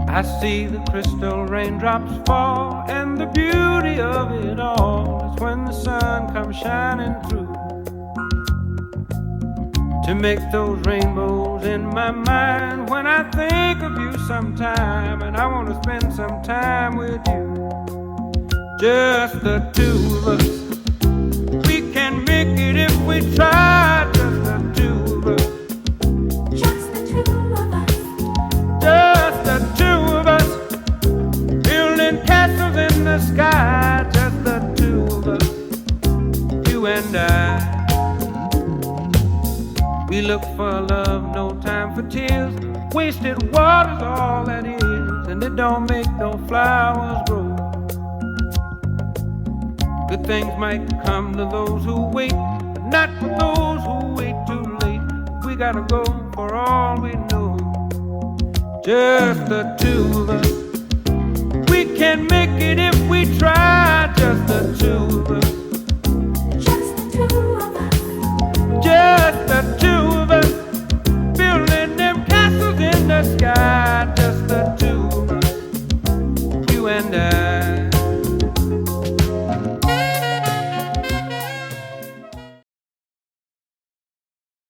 I see the crystal raindrops fall, and the beauty of it all is when the sun comes shining through to make those rainbows in my mind. When I think of you sometime, and I want to spend some time with you, just the two of us. We can make it if we try, just the two of us. Just the two of us. Just the two of us, building castles in the sky. Just the two of us, you and I. We look for love, no time for tears. Wasted water's all that is, and it don't make no flowers grow. Good things might come to those who wait, but not for those who wait too late. We gotta go for all we know. Just the two of us. We can make it if we try. Just the